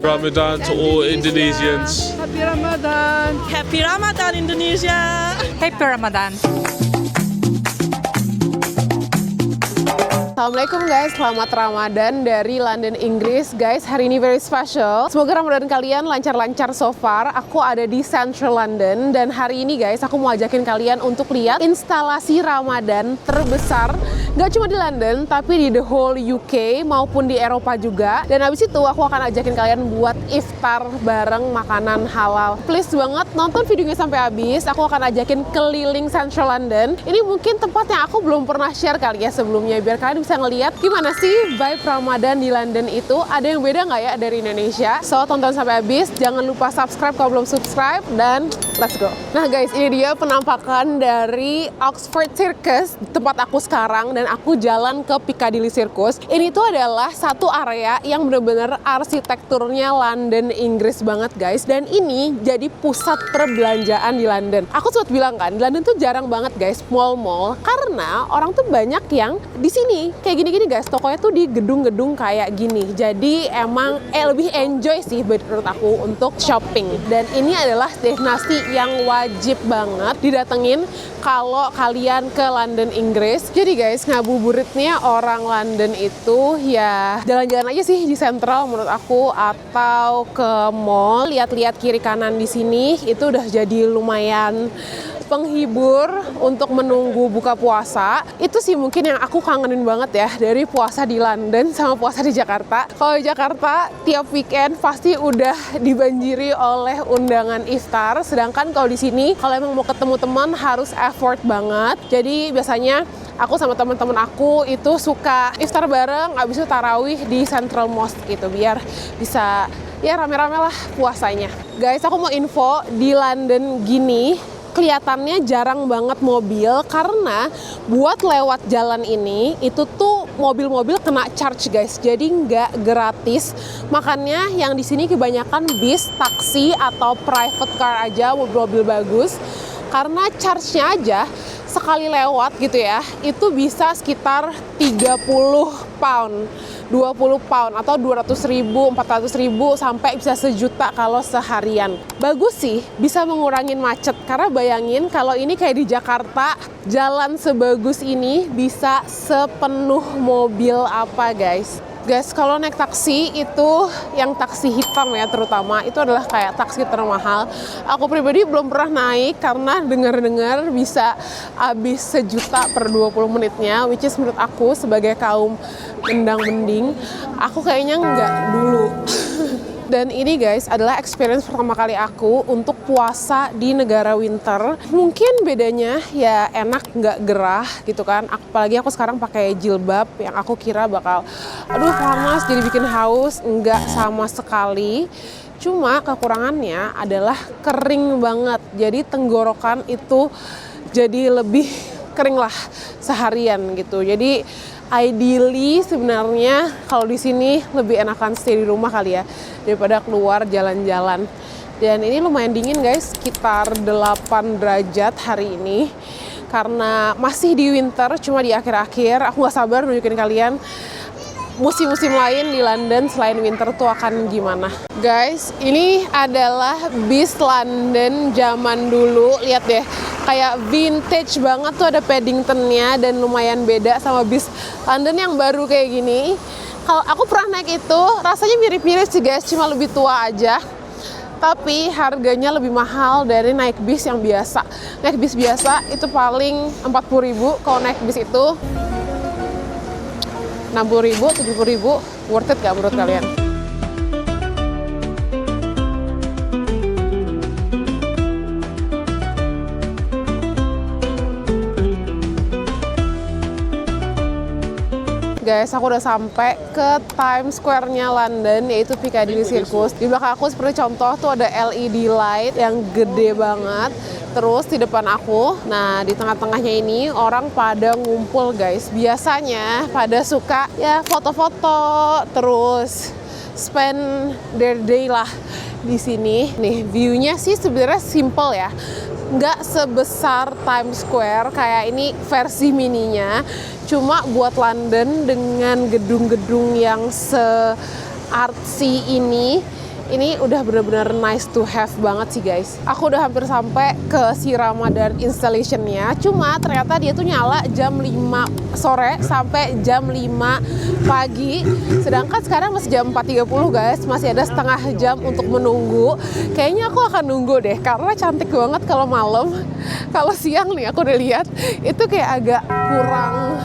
Ramadan to all Indonesians. Happy Ramadan. Happy Ramadan Indonesia. Happy Ramadan. Assalamualaikum guys, selamat Ramadan dari London, Inggris. Guys, hari ini very special. Semoga Ramadan kalian lancar-lancar so far. Aku ada di Central London dan hari ini guys, aku mau ajakin kalian untuk lihat instalasi Ramadan terbesar. Gak cuma di London, tapi di the whole UK maupun di Eropa juga. Dan habis itu aku akan ajakin kalian buat iftar bareng makanan halal. Please banget nonton videonya sampai habis. Aku akan ajakin keliling Central London. Ini mungkin tempat yang aku belum pernah share kali ya sebelumnya, biar kalian bisa ngeliat gimana sih vibe Ramadan di London itu. Ada yang beda nggak ya dari Indonesia? So, tonton sampai habis. Jangan lupa subscribe kalau belum subscribe. Dan let's go. Nah guys, ini dia penampakan dari Oxford Circus, tempat aku sekarang. Dan aku jalan ke Piccadilly Circus. Ini tuh adalah satu area yang bener-bener arsitekturnya London, Inggris banget guys. Dan ini jadi pusat perbelanjaan di London. Aku sempat bilang kan, di London tuh jarang banget guys mall-mall. Karena orang tuh banyak yang di sini kayak gini-gini guys, tokonya tuh di gedung-gedung kayak gini. Jadi emang lebih enjoy sih menurut aku untuk shopping. Dan ini adalah destinasi yang wajib banget didatengin kalau kalian ke London, Inggris. Jadi guys, ngabuburitnya orang London itu ya jalan-jalan aja sih di Central menurut aku, atau ke mall, lihat-lihat kiri kanan di sini itu udah jadi lumayan penghibur untuk menunggu buka puasa. Itu sih mungkin yang aku kangenin banget ya dari puasa di London sama puasa di Jakarta. Kalau di Jakarta tiap weekend pasti udah dibanjiri oleh undangan iftar, sedangkan kalau di sini kalau emang mau ketemu teman harus effort banget. Jadi biasanya aku sama teman-teman aku itu suka iftar bareng, abis itu tarawih di Central Mosque gitu, biar bisa ya rame-rame lah puasanya. Guys, aku mau info di London gini, kelihatannya jarang banget mobil karena buat lewat jalan ini itu tuh mobil-mobil kena charge guys, jadi nggak gratis. Makanya yang di sini kebanyakan bis, taksi atau private car aja, mobil-mobil bagus. Karena charge-nya aja sekali lewat gitu ya, itu bisa sekitar 30 pound. 20 pound atau 200.000, 400.000 sampai bisa sejuta kalau seharian. Bagus sih, bisa mengurangin macet. Karena bayangin kalau ini kayak di Jakarta, jalan sebagus ini bisa sepenuh mobil apa guys. Guys, kalau naik taksi itu yang taksi hitam ya terutama, itu adalah kayak taksi termahal. Aku pribadi belum pernah naik karena dengar-dengar bisa habis sejuta per 20 menitnya, which is menurut aku sebagai kaum mendang-mending, aku kayaknya nggak dulu. Dan ini guys adalah experience pertama kali aku untuk puasa di negara winter. Mungkin bedanya ya enak nggak gerah gitu kan. Apalagi aku sekarang pakai jilbab yang aku kira bakal aduh panas jadi bikin haus. Nggak sama sekali. Cuma kekurangannya adalah kering banget. Jadi tenggorokan itu jadi lebih kering lah seharian gitu. Jadi ideally sebenarnya kalau di sini lebih enakan stay di rumah kali ya daripada keluar jalan-jalan. Dan ini lumayan dingin guys, sekitar 8 derajat hari ini. Karena masih di winter, cuma di akhir-akhir. Aku gak sabar nunjukin kalian musim-musim lain di London selain winter tuh akan gimana. Guys, ini adalah bis London zaman dulu. Lihat deh, kayak vintage banget tuh, ada Paddington-nya dan lumayan beda sama bis London yang baru kayak gini. Kalau aku pernah naik itu, rasanya mirip-mirip sih guys, cuma lebih tua aja. Tapi harganya lebih mahal dari naik bis yang biasa. Naik bis biasa itu paling 40.000, kalau naik bis itu 60.000, 70.000, worth it gak menurut kalian? Guys, aku udah sampai ke Times Square-nya London, yaitu Piccadilly Circus. Di belakang aku seperti contoh tuh ada LED light yang gede banget. Terus di depan aku, nah di tengah-tengahnya ini orang pada ngumpul guys. Biasanya pada suka ya foto-foto, terus spend their day lah di sini. Nih view-nya sih sebenarnya simple ya, nggak sebesar Times Square, kayak ini versi mininya. Cuma buat London dengan gedung-gedung yang se-artsy ini, Ini udah bener-bener nice to have banget sih guys. Aku udah hampir sampai ke si Ramadan installation-nya. Cuma ternyata dia tuh nyala jam 5 sore sampai jam 5 pagi. Sedangkan sekarang masih jam 4.30 guys. Masih ada setengah jam untuk menunggu. Kayaknya aku akan nunggu deh karena cantik banget kalau malam. Kalau siang nih aku udah lihat itu kayak agak kurang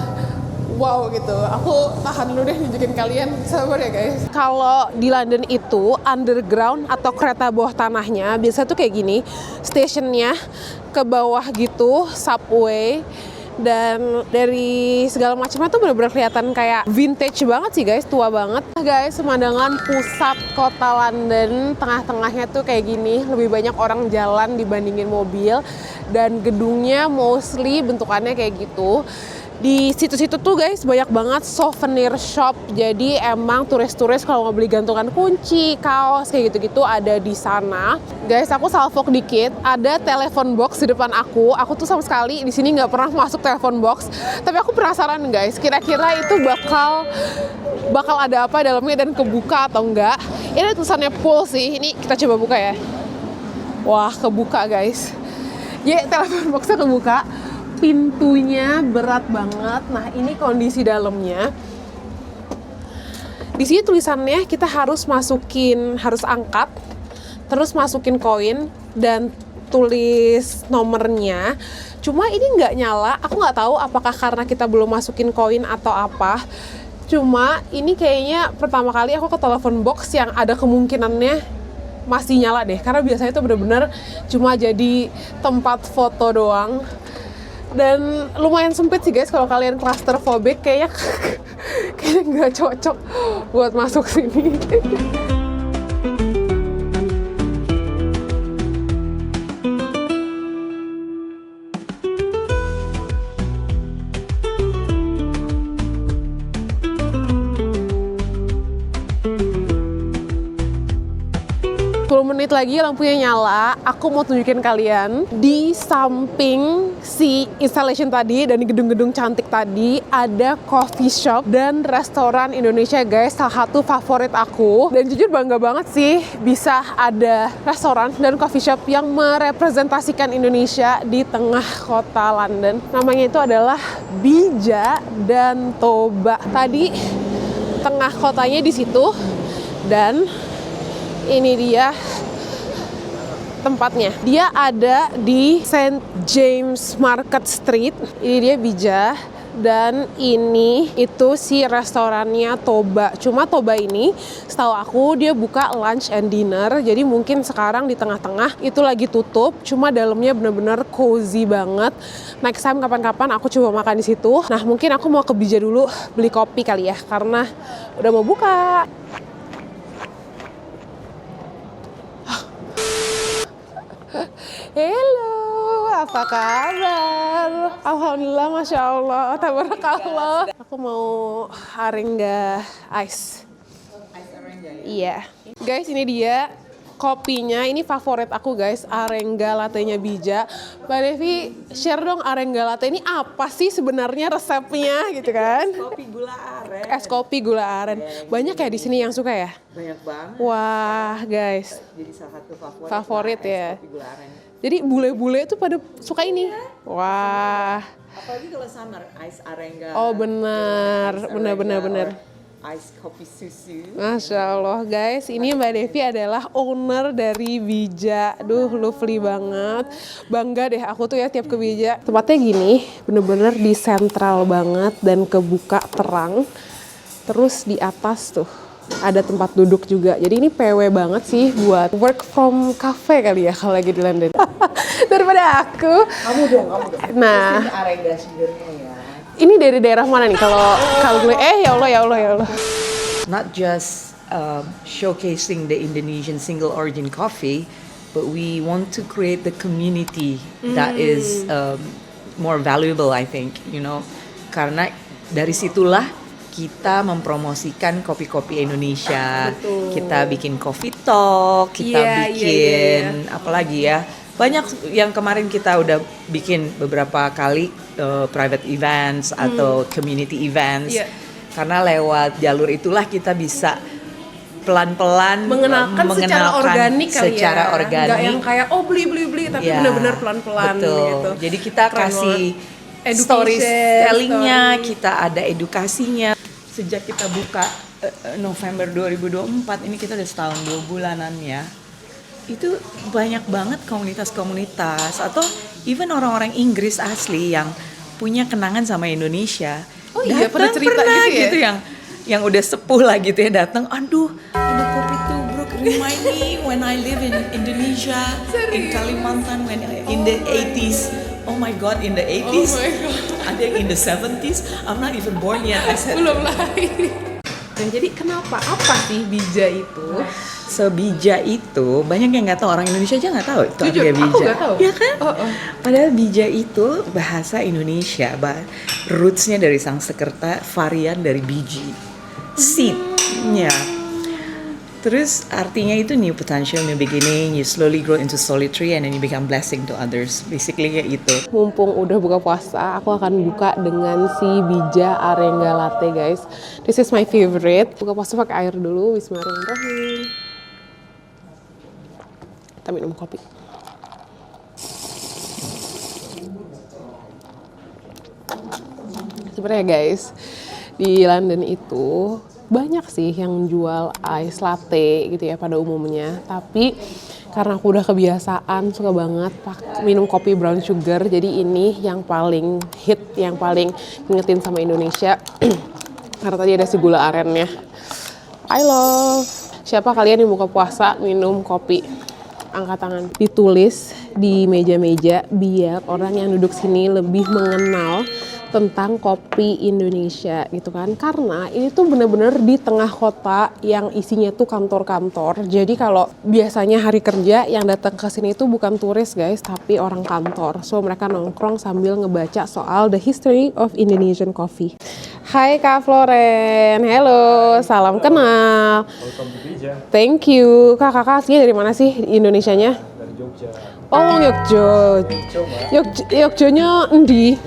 wow gitu. Aku tahan dulu deh nunjukin kalian. Sabar ya guys. Kalau di London itu underground atau kereta bawah tanahnya biasa tuh kayak gini. Stationnya ke bawah gitu, subway. Dan dari segala macamnya tuh benar-benar kelihatan kayak vintage banget sih guys, tua banget. Guys, pemandangan pusat kota London, tengah-tengahnya tuh kayak gini. Lebih banyak orang jalan dibandingin mobil. Dan gedungnya mostly bentukannya kayak gitu. Di situ-situ tuh guys banyak banget souvenir shop. Jadi emang turis-turis kalau mau beli gantungan kunci, kaos kayak gitu-gitu ada di sana. Guys, aku salvok dikit. Ada telepon box di depan aku. Aku tuh sama sekali di sini nggak pernah masuk telepon box. Tapi aku penasaran guys, kira-kira itu bakal ada apa dalamnya dan kebuka atau enggak. Ini ada tulisannya pull sih. Ini kita coba buka ya. Wah, kebuka guys. Ya, telepon boxnya kebuka. Pintunya berat banget. Nah, ini kondisi dalamnya. Di sini tulisannya kita harus angkat, terus masukin koin dan tulis nomornya. Cuma ini nggak nyala. Aku nggak tahu apakah karena kita belum masukin koin atau apa. Cuma ini kayaknya pertama kali aku ke telepon box yang ada kemungkinannya masih nyala deh. Karena biasanya itu bener-bener cuma jadi tempat foto doang. Dan lumayan sempit sih guys kalau kalian claustrophobic, kayaknya nggak cocok buat masuk sini. Menit lagi lampunya nyala. Aku mau tunjukin kalian di samping si installation tadi dan di gedung-gedung cantik tadi ada coffee shop dan restoran Indonesia guys, salah satu favorit aku. Dan jujur bangga banget sih bisa ada restoran dan coffee shop yang merepresentasikan Indonesia di tengah kota London. Namanya itu adalah Bija dan Toba. Tadi tengah kotanya di situ dan ini dia tempatnya. Dia ada di St. James Market Street. Ini dia Bija. Dan ini itu si restorannya Toba. Cuma Toba ini setahu aku dia buka lunch and dinner. Jadi mungkin sekarang di tengah-tengah itu lagi tutup. Cuma dalamnya bener-bener cozy banget. Next time kapan-kapan aku coba makan di situ. Nah, mungkin aku mau ke Bija dulu beli kopi kali ya karena udah mau buka. Halo, apa kabar? Alhamdulillah, Masya Allah, tabarakallah. Aku mau Arenga Ice. Ice Arenga ya? Iya. Guys, ini dia kopinya. Ini favorit aku guys, Arenga latte-nya Bija. Mbak Devi, share dong Arenga latte ini apa sih sebenarnya resepnya gitu kan? Es kopi gula aren. Es kopi gula aren. Banyak ya di sini yang suka ya? Banyak banget. Wah, guys. Jadi salah satu Favorit ya. Es kopi gula aren. Jadi bule-bule tuh pada suka ini. Wah. Apalagi kalau summer, ice arenga. Oh benar, benar. Ice kopi susu. Masya Allah guys, ini Mbak Devi adalah owner dari Bija. Duh, lovely banget. Bangga deh aku tuh ya tiap ke Bija. Tempatnya gini, bener-bener di sentral banget dan kebuka terang. Terus di atas tuh ada tempat duduk juga. Jadi ini PW banget sih buat work from cafe kali ya kalau lagi di London. Daripada aku. Kamu dong. Nah, ini arenga sebenarnya ya. Ini dari daerah mana nih kalau gue ya Allah. Not just showcasing the Indonesian single origin coffee, but we want to create the community that is more valuable, I think, you know. Karena dari situlah kita mempromosikan kopi-kopi Indonesia. Betul. Kita bikin coffee talk, kita bikin apalagi ya. Banyak yang kemarin kita udah bikin beberapa kali private events atau community events. Karena lewat jalur itulah kita bisa pelan-pelan mengenalkan secara organik kali secara ya. organik. Nggak yang kayak beli, tapi Ya, benar-benar pelan-pelan betul. gitu. Jadi kita Keren kasih banget. storytellingnya, story. kita ada edukasinya. Sejak kita buka November 2024, ini kita udah setahun 2 bulanan ya. Itu banyak banget komunitas-komunitas atau even orang-orang Inggris asli yang punya kenangan sama Indonesia. Oh iya, pernah cerita gitu ya? Yang udah sepuh lah gitu ya, datang, aduh ini kopi tuh bro remind me when I live in Indonesia, in Kalimantan when in the 80s. Oh my god, in the 80s. Oh my god. Ada yang in the 70s. I'm not even born yet. I said. Belum lahir. Nah, jadi kenapa? Apa sih bija itu? So bija itu banyak yang nggak tahu, orang Indonesia aja nggak tahu itu Jujur, artinya bija. aku nggak tahu. Ya kan? Oh. Padahal bija itu bahasa Indonesia, rootsnya dari Sanskerta, varian dari biji, seed-nya. Terus artinya itu new potential, new beginning, you slowly grow into solitary and then you become blessing to others. Basically kayak itu. Mumpung udah buka puasa, aku akan buka dengan si bija arenga latte, guys. This is my favorite. Buka puasa pakai air dulu. Bismillahirrahmanirrahim. Kita minum kopi. Sebenarnya guys, di London itu banyak sih yang jual ice latte gitu ya pada umumnya. Tapi karena aku udah kebiasaan suka banget minum kopi brown sugar, jadi ini yang paling hit, yang paling ngingetin sama Indonesia. Karena tadi ada si gula arennya. I love. Siapa kalian yang buka puasa minum kopi? Angkat tangan. Ditulis di meja-meja biar orang yang duduk sini lebih mengenal tentang kopi Indonesia gitu kan, karena ini tuh bener-bener di tengah kota yang isinya tuh kantor-kantor. Jadi kalau biasanya hari kerja yang datang ke sini tuh bukan turis guys, tapi orang kantor. So mereka nongkrong sambil ngebaca soal the history of Indonesian coffee. Hai Kak Floren, hello, salam kenal. Welcome to Bija. Thank you. Kakak aslinya dari mana sih Indonesianya? Dari Jogja. Oh, Yogyo. Yogyonya endi?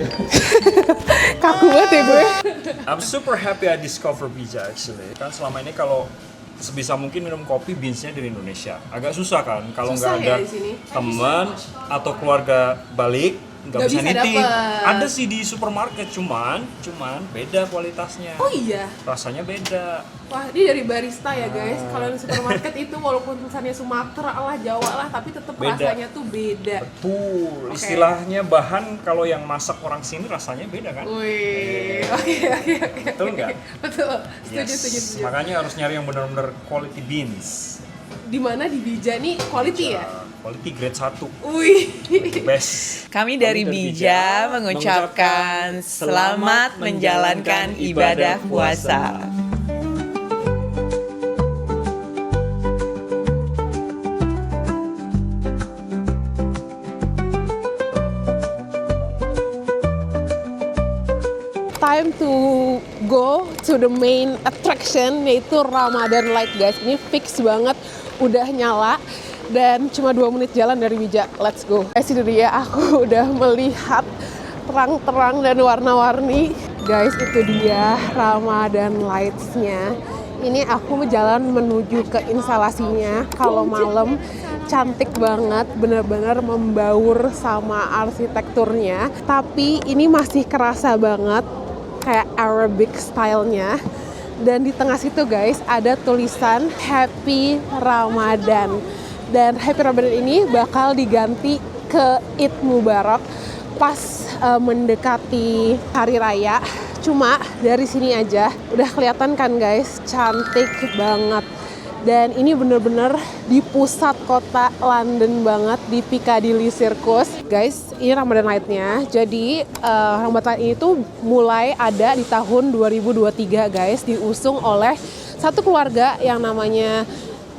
Kaku banget ya gue. I'm super happy I discover Bija actually. Kan selama ini kalau sebisa mungkin minum kopi beansnya dari Indonesia. Agak susah kan kalau nggak Susah ada ya di sini? teman atau keluarga balik nggak bisa nitip. dapet. Ada sih di supermarket cuman beda kualitasnya. Oh iya. Rasanya beda. Wah, ini dari barista ya guys. Kalau di supermarket itu walaupun tulisannya Sumatera lah, Jawa lah, tapi tetap Beda. rasanya tuh beda. Betul. Oke. Istilahnya bahan kalau yang masak orang sini rasanya beda kan? Wih, oke. Betul nggak? Betul. Setuju, Yes. setuju. Makanya harus nyari yang benar-benar quality beans. Di mana di Bija nih quality ya? Quality grade 1. Wih. Best. Kami dari Bija mengucapkan selamat menjalankan ibadah puasa. Time to go to the main attraction, yaitu Ramadan Light guys. Ini fix banget, udah nyala dan cuma 2 menit jalan dari Bija. Let's go. Itu dia, aku udah melihat terang-terang dan warna-warni. Guys, itu dia Ramadan Lights-nya. Ini aku jalan menuju ke instalasinya. Kalau malam cantik banget, bener-bener membaur sama arsitekturnya. Tapi ini masih kerasa banget kayak Arabic style-nya. Dan di tengah situ guys ada tulisan Happy Ramadan. Dan Happy Ramadan ini bakal diganti ke Eid Mubarak pas mendekati hari raya. Cuma dari sini aja udah kelihatan kan guys, cantik banget. Dan ini bener-bener di pusat kota London banget, di Piccadilly Circus. Guys, ini Ramadan Light-nya. Jadi Ramadan Light ini tuh mulai ada di tahun 2023 guys, diusung oleh satu keluarga yang namanya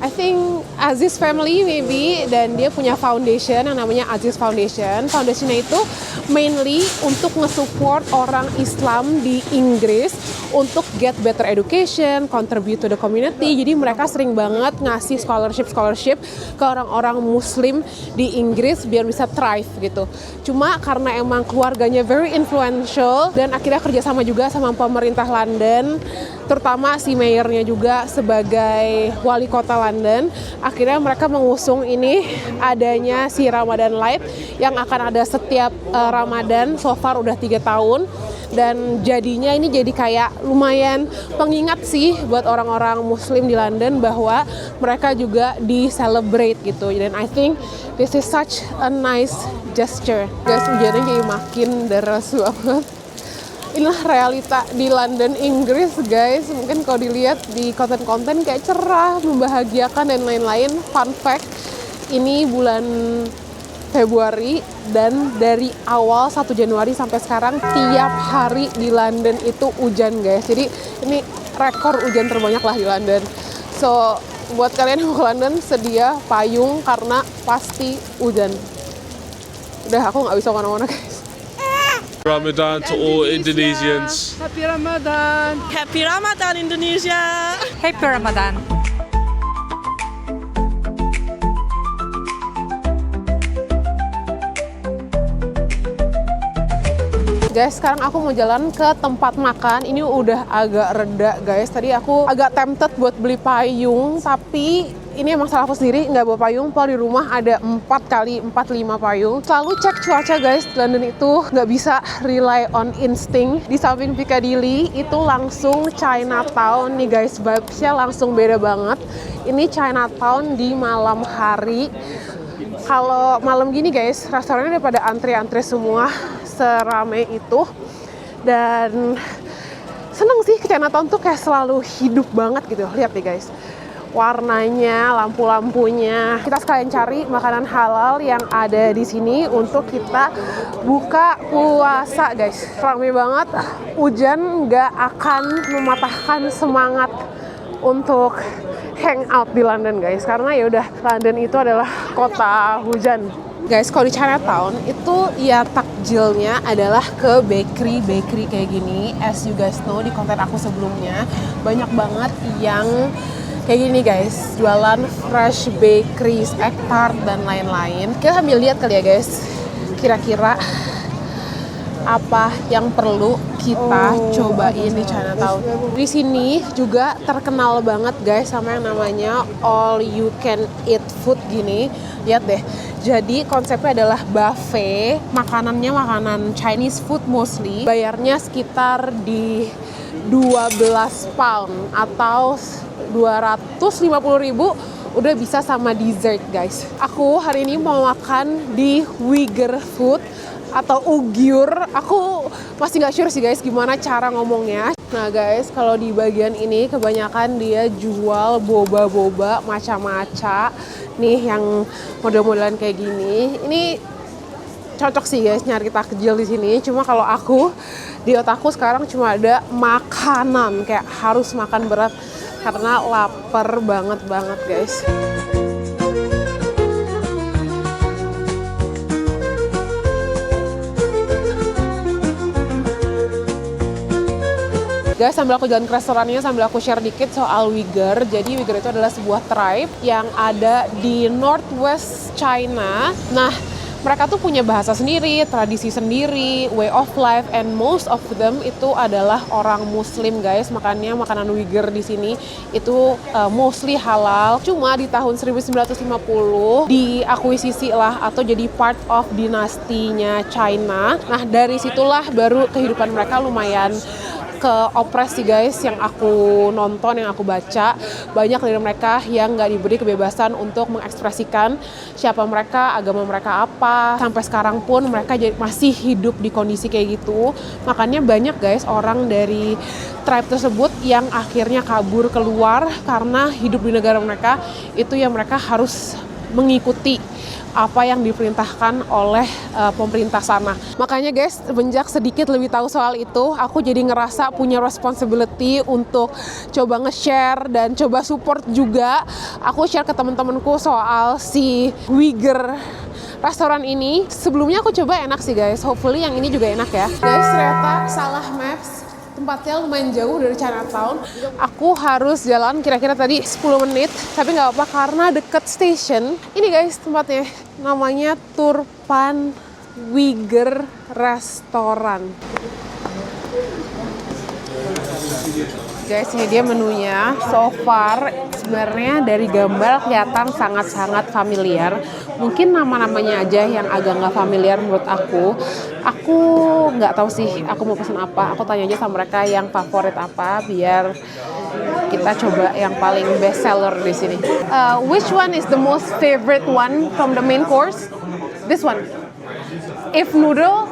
I think Aziz Family maybe, dan dia punya foundation yang namanya Aziz Foundation. Foundationnya itu mainly untuk nge-support orang Islam di Inggris untuk get better education, contribute to the community. Jadi mereka sering banget ngasih scholarship ke orang-orang Muslim di Inggris biar bisa thrive gitu. Cuma karena emang keluarganya very influential dan akhirnya kerjasama juga sama pemerintah London, terutama si mayornya juga sebagai wali kota London, akhirnya mereka mengusung ini adanya si Ramadan Light yang akan ada setiap Ramadan. So far udah 3 tahun dan jadinya ini jadi kayak lumayan pengingat sih buat orang-orang Muslim di London bahwa mereka juga di-celebrate gitu. Dan I think this is such a nice gesture. Guys, hujannya jadi makin deras banget. Inilah realita di London, Inggris guys. Mungkin kalau dilihat di konten-konten kayak cerah, membahagiakan dan lain-lain. Fun fact, ini bulan Februari dan dari awal 1 Januari sampai sekarang tiap hari di London itu hujan guys. Jadi ini rekor hujan terbanyak lah di London. So buat kalian yang mau ke London sedia payung karena pasti hujan. Udah aku nggak bisa kemana-mana guys. Ramadan to all Indonesians. Happy Ramadan. Happy Ramadan Indonesia. Happy Ramadan. Guys, sekarang aku mau jalan ke tempat makan. Ini udah agak reda guys. Tadi aku agak tempted buat beli payung, tapi ini emang salah aku sendiri, nggak bawa payung. Padahal di rumah ada 4 kali 4-5 payung. Selalu cek cuaca guys. London itu nggak bisa rely on instinct. Di samping Piccadilly itu langsung Chinatown nih guys. Vibes-nya langsung beda banget. Ini Chinatown di malam hari. Kalau malam gini guys, restorannya udah pada antri-antri semua, serame itu. Dan seneng sih, ke Chinatown tuh kayak selalu hidup banget gitu. Lihat nih guys, warnanya, lampu-lampunya. Kita sekalian cari makanan halal yang ada di sini untuk kita buka puasa guys. Rame banget, hujan nggak akan mematahkan semangat untuk hangout di London guys, karena ya udah London itu adalah kota hujan. Guys, kalau di Chinatown itu ya takjilnya adalah ke bakery kayak gini. As you guys know di konten aku sebelumnya banyak banget yang kayak gini guys, jualan fresh bakeries, egg tart dan lain-lain. Kita sambil lihat kali ya guys, kira-kira apa yang perlu kita cobain di Chinatown. Di sini juga terkenal banget guys sama yang namanya all you can eat food gini. Lihat deh. Jadi konsepnya adalah buffet, makanannya makanan Chinese food mostly. Bayarnya sekitar di 12 pound atau 250.000 udah bisa sama dessert guys. Aku hari ini mau makan di Uyghur Food atau Ugyur. Aku masih nggak sure sih guys gimana cara ngomongnya. Nah guys, kalau di bagian ini kebanyakan dia jual boba-boba macam-macam. Nih yang model-modelan kayak gini. Ini cocok sih guys nyari takjil di sini. Cuma kalau aku di otakku sekarang cuma ada makanan, kayak harus makan berat karena lapar banget guys. Guys, sambil aku jalan ke restorannya, sambil aku share dikit soal Uyghur. Jadi Uyghur itu adalah sebuah tribe yang ada di Northwest China. Nah, mereka tuh punya bahasa sendiri, tradisi sendiri, way of life, and most of them itu adalah orang Muslim guys. Makanya makanan Uyghur di sini itu mostly halal. Cuma di tahun 1950 diakuisisi lah atau jadi part of dinastinya China. Nah, dari situlah baru kehidupan mereka lumayan ke opresi guys. Yang aku nonton, yang aku baca, banyak dari mereka yang nggak diberi kebebasan untuk mengekspresikan siapa mereka, agama mereka apa. Sampai sekarang pun mereka masih hidup di kondisi kayak gitu. Makanya banyak guys orang dari tribe tersebut yang akhirnya kabur keluar karena hidup di negara mereka itu yang mereka harus mengikuti apa yang diperintahkan oleh pemerintah sana. Makanya guys, semenjak sedikit lebih tahu soal itu, aku jadi ngerasa punya responsibility untuk coba nge-share dan coba support juga. Aku share ke teman-temanku soal si Uyghur restoran ini. Sebelumnya aku coba enak sih guys, hopefully yang ini juga enak ya. Guys, ternyata salah maps. tempatnya lumayan jauh dari Chinatown. Aku harus jalan kira-kira tadi 10 menit, tapi nggak apa-apa karena deket station. Ini guys tempatnya, namanya Turpan Uyghur Restoran. Guys, ini dia menunya. So far, sebenarnya dari gambar kelihatan sangat-sangat familiar. Mungkin nama-namanya aja yang agak nggak familiar menurut aku. Aku nggak tahu sih, aku mau pesan apa. Aku tanya aja sama mereka yang favorit apa, biar kita coba yang paling best seller di sini. Which one is the most favorite one from the main course? This one. If noodle,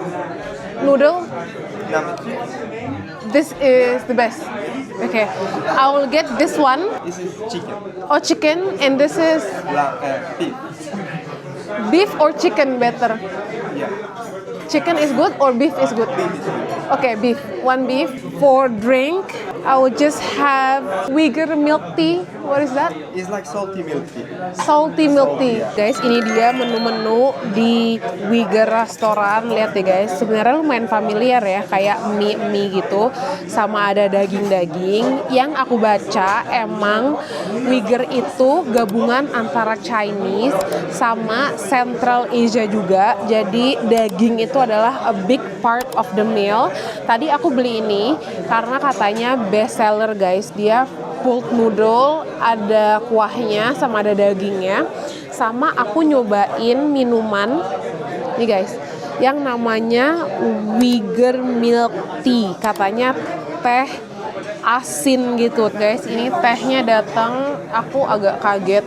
this is the best. Okay, I will get this one. This is chicken. Oh, chicken, and this is Beef. beef or chicken better? Yeah. Chicken is good or beef is good? Beef is good. Okay, beef. One beef. For drink, I will just have Uyghur milk tea. What is that? It's like salty milk tea. Salty milk tea. Guys, ini dia menu-menu di Uyghur Restoran. Lihat deh guys, sebenarnya lumayan familiar ya, kayak mie-mie gitu, sama ada daging-daging. Yang aku baca emang Uyghur itu gabungan antara Chinese sama Central Asia juga. Jadi daging itu adalah a big part of the meal. Tadi aku beli ini karena katanya best seller guys. Dia pulled noodle, ada kuahnya sama ada dagingnya. Sama aku nyobain minuman nih guys, yang namanya Uyghur milk tea. Katanya teh asin gitu guys. Ini tehnya datang, aku agak kaget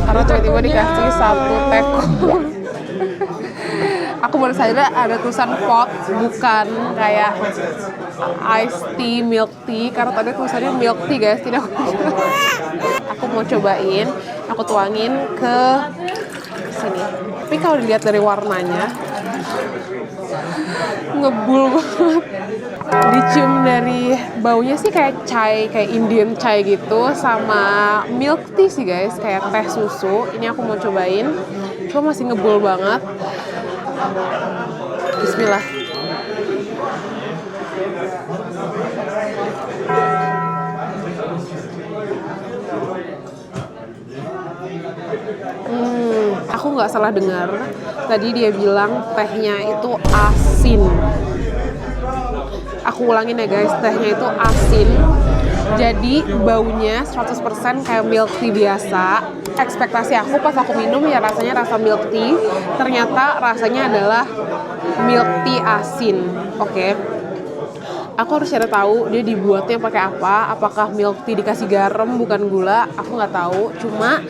karena tiba-tiba dikasih satu teh cool. Aku baru sadar ada tulisan pot, bukan kayak iced tea, milk tea. Karena tadi tulisannya milk tea guys, tidak. Aku mau cobain, aku tuangin ke sini. Tapi kalau dilihat dari warnanya, ngebul banget. Dicium dari baunya sih kayak chai, kayak Indian chai gitu, sama milk tea sih guys, kayak teh susu. Ini aku mau cobain, cuma masih ngebul banget. Bismillah. Aku nggak salah dengar. Tadi dia bilang tehnya itu asin. Aku ulangin ya guys, tehnya itu asin. Jadi baunya 100% kayak milk tea biasa. Ekspektasi aku pas aku minum ya rasanya rasa milk tea. Ternyata rasanya adalah milk tea asin. Oke. Aku harus cari tahu dia dibuatnya pakai apa. Apakah milk tea dikasih garam bukan gula? Aku nggak tahu. Cuma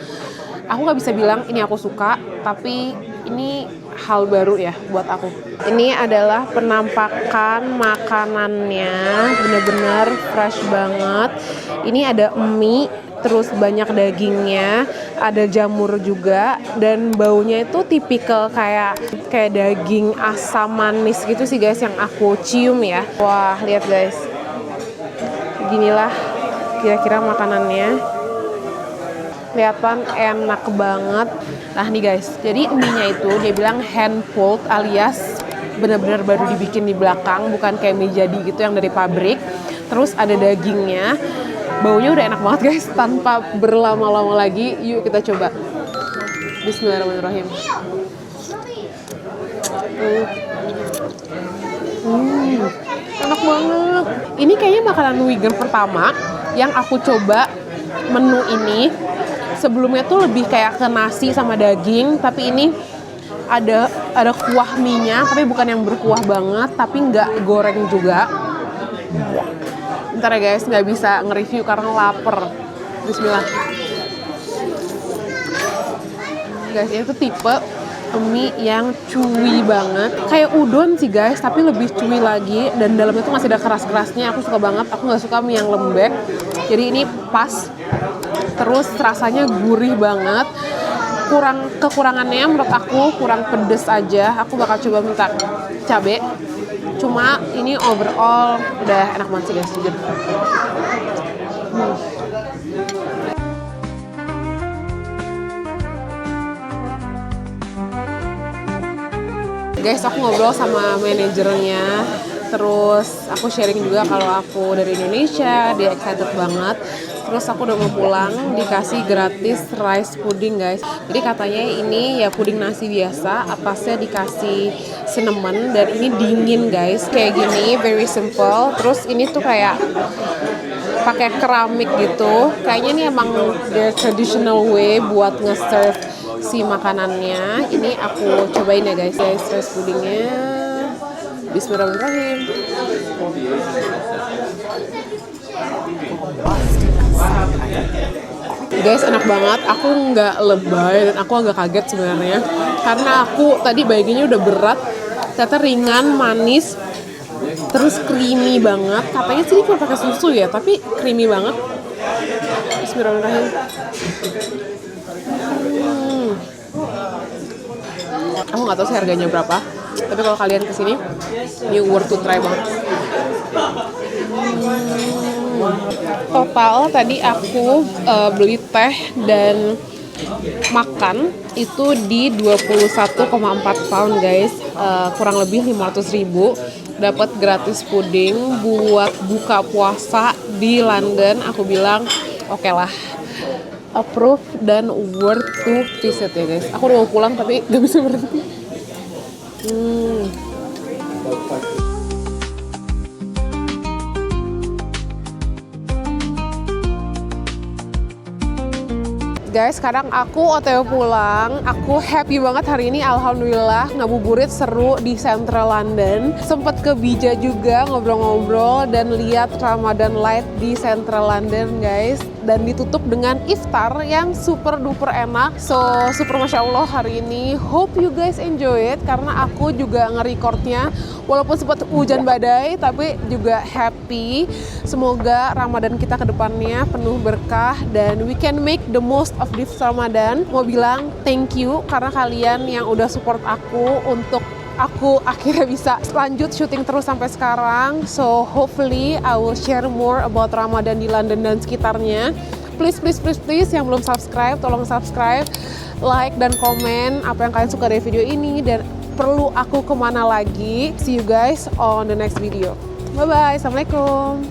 aku nggak bisa bilang ini aku suka. Tapi ini hal baru ya buat aku. Ini adalah penampakan makanannya, bener-bener fresh banget. Ini ada mie, terus banyak dagingnya, ada jamur juga, dan baunya itu tipikal kayak daging asam manis gitu sih guys yang aku cium ya. Wah, lihat guys. Beginilah kira-kira makanannya. Kelihatan enak banget. Nah nih guys, jadi mie-nya itu dia bilang hand pulled alias benar-benar baru dibikin di belakang, bukan kayak mie jadi gitu yang dari pabrik. Terus ada dagingnya, baunya udah enak banget guys. Tanpa berlama-lama lagi, yuk kita coba. Bismillahirrahmanirrahim. Enak banget. Ini kayaknya makanan Uyghur pertama yang aku coba menu ini. Sebelumnya tuh lebih kayak ke nasi sama daging, tapi ini ada kuah mie-nya, tapi bukan yang berkuah banget, tapi nggak goreng juga. Bentar ya guys, nggak bisa nge-review karena lapar. Bismillah. Guys, ini tuh tipe mie yang chewy banget. Kayak udon sih guys, tapi lebih chewy lagi. Dan dalamnya tuh masih ada keras-kerasnya. Aku suka banget, aku nggak suka mie yang lembek. Jadi ini pas. Terus rasanya gurih banget. Kekurangannya menurut aku kurang pedes aja. Aku bakal coba minta cabe. Cuma ini overall udah enak banget sih guys, jujur. Guys, aku ngobrol sama manajernya. Terus aku sharing juga kalau aku dari Indonesia, dia excited banget. Terus aku udah mau pulang, dikasih gratis rice pudding guys. Jadi katanya ini ya puding nasi biasa, atasnya dikasih cinnamon dan ini dingin guys. Kayak gini, very simple. Terus ini tuh kayak pakai keramik gitu. Kayaknya ini emang their traditional way buat nge-serve si makanannya. Ini aku cobain ya guys. Rice pudingnya. Bismillahirrahmanirrahim. Guys, enak banget. Aku nggak lebay dan aku agak kaget sebenarnya karena aku tadi bayanginnya udah berat, ternyata ringan, manis, terus creamy banget. Katanya sih cuma pakai susu ya, tapi creamy banget. Bismillahirrahmanirrahim. Aku nggak tahu sih harganya berapa, tapi kalau kalian kesini, ini worth to try banget. Total tadi aku beli teh dan makan itu di 21,4 pound guys, kurang lebih 500.000. Dapat gratis puding buat buka puasa di London. Aku bilang oke lah, approve dan worth to visit ya guys. Aku udah mau pulang tapi gak bisa berhenti. Guys, sekarang aku OTW pulang. Aku happy banget hari ini, alhamdulillah. Ngabuburit seru di Central London. Sempet ke Bija juga ngobrol-ngobrol dan lihat Ramadan Light di Central London guys. Dan ditutup dengan iftar yang super duper enak. So, super Masya Allah hari ini. Hope you guys enjoy it karena aku juga nge-recordnya. Walaupun sempat hujan badai, tapi juga happy. Semoga Ramadan kita ke depannya penuh berkah dan we can make the most of this Ramadan. Mau bilang thank you karena kalian yang udah support aku untuk aku akhirnya bisa lanjut syuting terus sampai sekarang. So hopefully I will share more about Ramadan di London dan sekitarnya. Please yang belum subscribe, tolong subscribe, like dan komen apa yang kalian suka dari video ini dan perlu aku kemana lagi. See you guys on the next video. Bye bye, assalamualaikum.